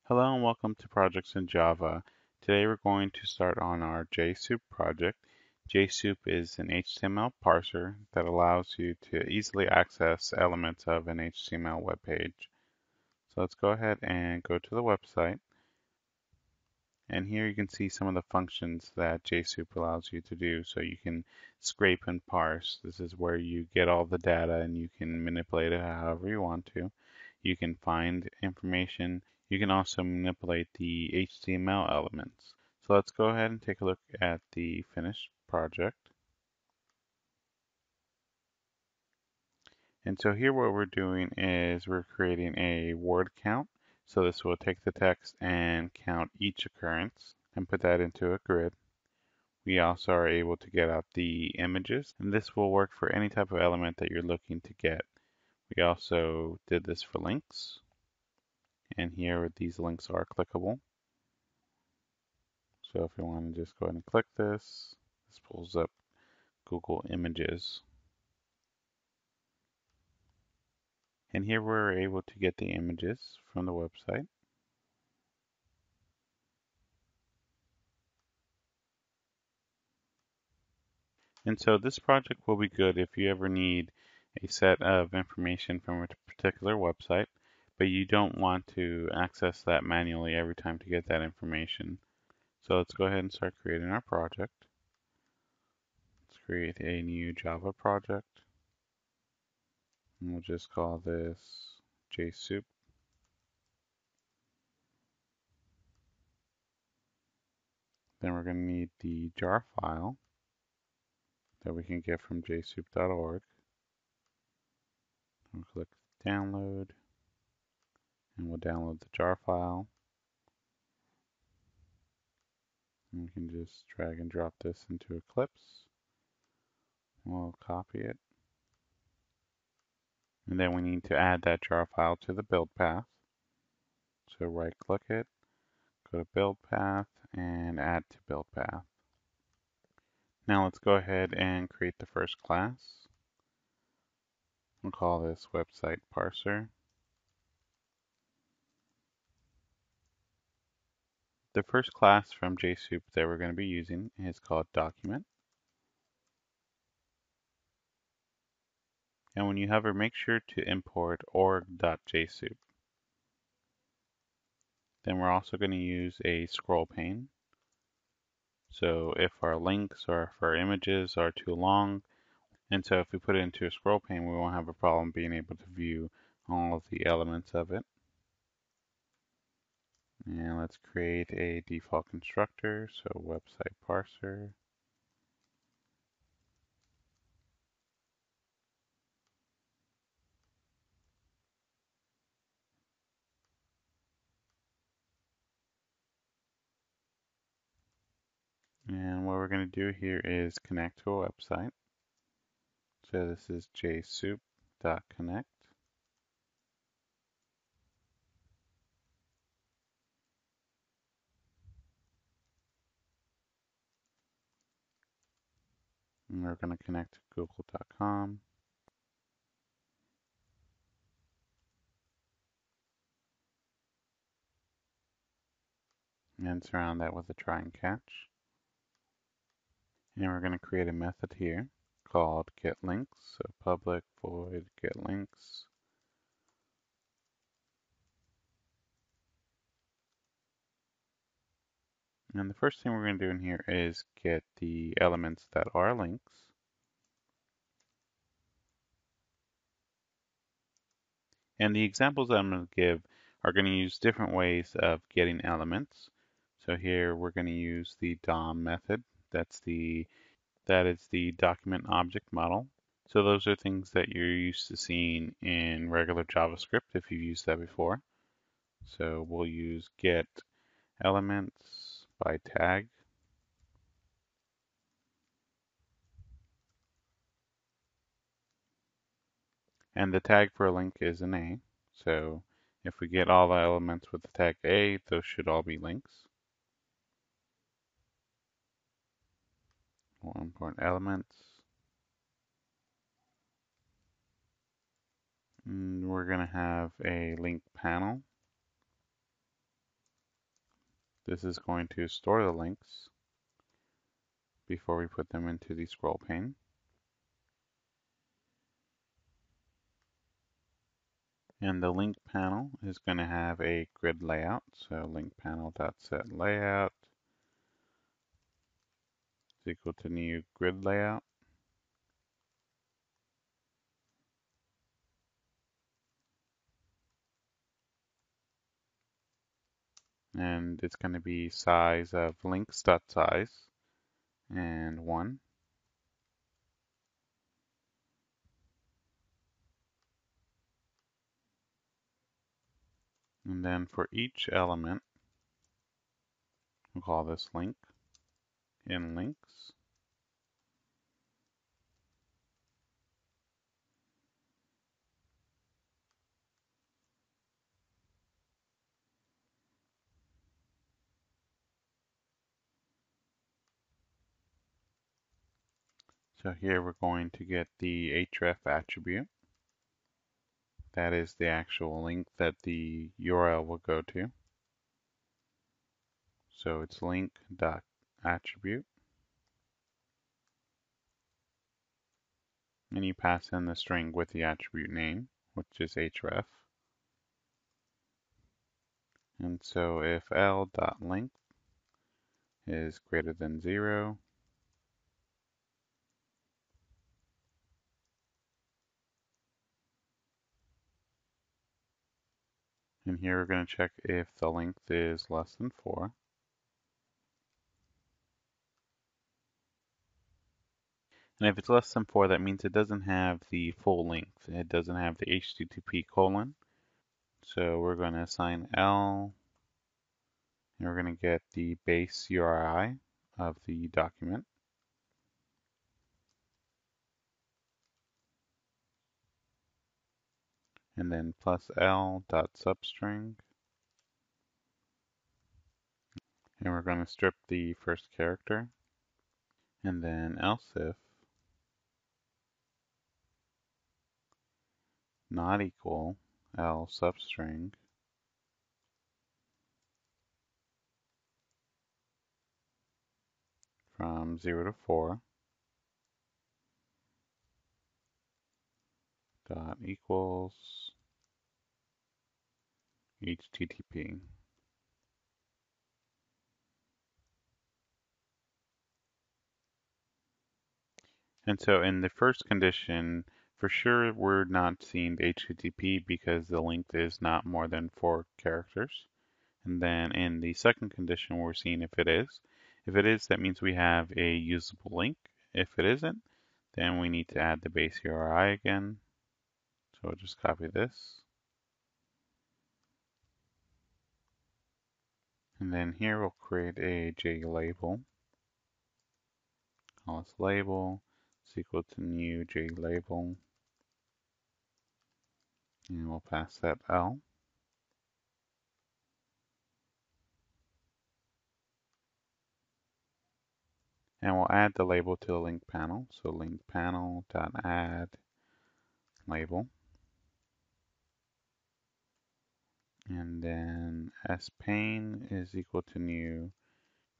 Hello and welcome to Projects in Java. Today we're going to start on our JSoup project. JSoup is an HTML parser that allows you to easily access elements of an HTML web page. So let's go ahead and go to the website. And here you can see some of the functions that JSoup allows you to do. So you can scrape and parse. This is where you get all the data and you can manipulate it however you want to. You can find information. You can also manipulate the HTML elements. So let's go ahead and take a look at the finished project. And so here what we're doing is we're creating a word count. So this will take the text and count each occurrence and put that into a grid. We also are able to get out the images, and this will work for any type of element that you're looking to get. We also did this for links, and here these links are clickable. So if you want to just go ahead and click this pulls up Google Images. And here we're able to get the images from the website. And so this project will be good if you ever need a set of information from a particular website, but you don't want to access that manually every time to get that information. So let's go ahead and start creating our project. Let's create a new Java project. And we'll just call this JSoup. Then we're going to need the jar file that we can get from jsoup.org. We'll click download, and we'll download the jar file. And we can just drag and drop this into Eclipse. We'll copy it. And then we need to add that jar file to the build path. So right click it, go to build path, and add to build path. Now let's go ahead and create the first class. We'll call this website parser. The first class from JSoup that we're going to be using is called document. And when you hover, make sure to import org.jsoup. Then we're also going to use a scroll pane. So if our links or if our images are too long, and so if we put it into a scroll pane, we won't have a problem being able to view all of the elements of it. And let's create a default constructor, so website parser. And what we're going to do here is connect to a website. So this is jsoup.connect. And we're going to connect to google.com. And surround that with a try and catch. And we're going to create a method here called getLinks. So public void getLinks. And the first thing we're going to do in here is get the elements that are links. And the examples that I'm going to give are going to use different ways of getting elements. So here we're going to use the DOM method. That is the document object model. So those are things that you're used to seeing in regular JavaScript if you've used that before. So we'll use get elements by tag. And the tag for a link is an A. So if we get all the elements with the tag A, those should all be links. We'll import elements. And we're going to have a link panel. This is going to store the links before we put them into the scroll pane. And the link panel is going to have a grid layout. So link panel.set layout is equal to new grid layout. And it's going to be size of links.size and 1. And then for each element, we'll call this link in links. So here we're going to get the href attribute. That is the actual link that the URL will go to. So it's link.attribute. And you pass in the string with the attribute name, which is href. And so if l.length is greater than 0, and here we're going to check if the length is less than 4. And if it's less than 4, that means it doesn't have the full length. It doesn't have the HTTP colon. So we're going to assign L, and we're going to get the base URI of the document. And then plus L dot substring. And we're going to strip the first character. And then else if not equal L substring from 0 to 4 dot equals HTTP. And so in the first condition, for sure we're not seeing the HTTP because the length is not more than 4 characters. And then in the second condition, we're seeing if it is. If it is, that means we have a usable link. If it isn't, then we need to add the base URI again. So we'll just copy this. And then here we'll create a JLabel. Call this label. It's equal to new JLabel. And we'll pass that L. And we'll add the label to the link panel. So link panel.add label. And then spane is equal to new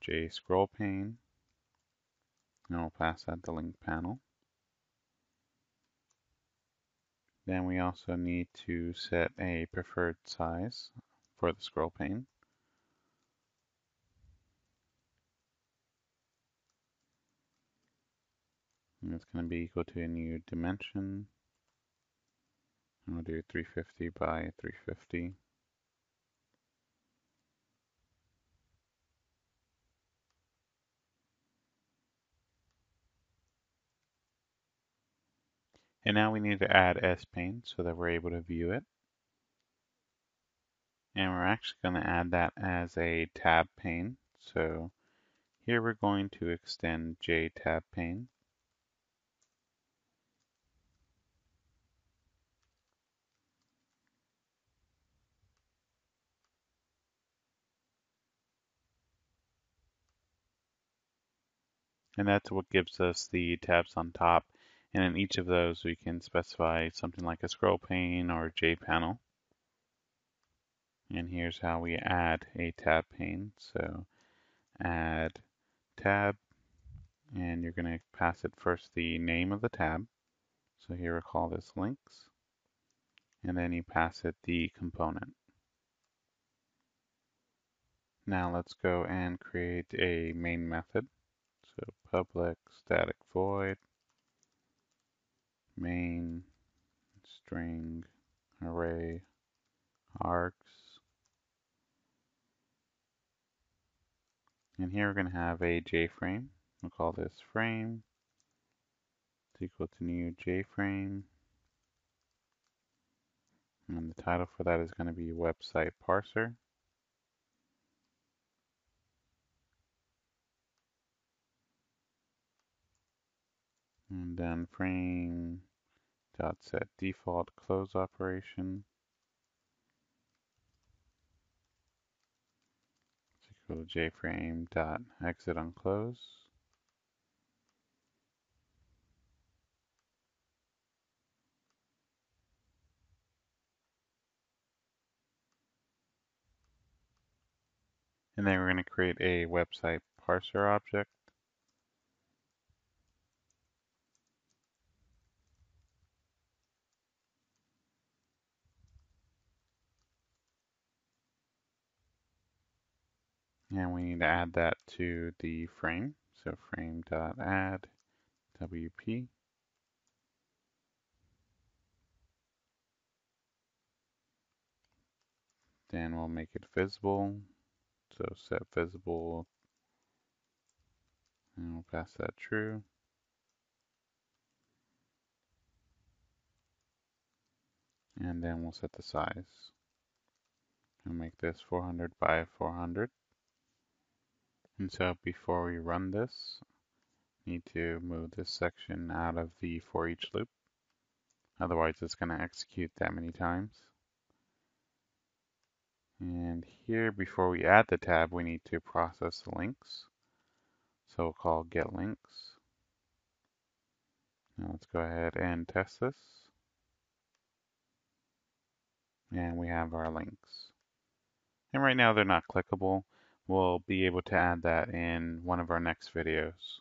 JScrollPane. And we'll pass that to link panel. Then we also need to set a preferred size for the scroll pane. And it's going to be equal to a new dimension. And we'll do 350 by 350. And now we need to add spane so that we're able to view it. And we're actually going to add that as a tab pane. So here we're going to extend JTabPane. And that's what gives us the tabs on top. And in each of those, we can specify something like a scroll pane or JPanel. And here's how we add a tab pane. So add tab, and you're going to pass it first the name of the tab. So here we'll call this links, and then you pass it the component. Now let's go and create a main method. So public static void main string array args. And here we're going to have a JFrame. We'll call this frame. It's equal to new JFrame. And the title for that is going to be website parser. And then frame dot set default close operation. It's equal to JFrame dot exit on close. And then we're going to create a website parser object. And we need to add that to the frame. So frame.add WP. Then we'll make it visible. So set visible, and we'll pass that true. And then we'll set the size. We'll make this 400 by 400. And so before we run this, need to move this section out of the for each loop. Otherwise it's going to execute that many times. And here, before we add the tab, we need to process the links. So we'll call getLinks. Now let's go ahead and test this. And we have our links. And right now they're not clickable. We'll be able to add that in one of our next videos.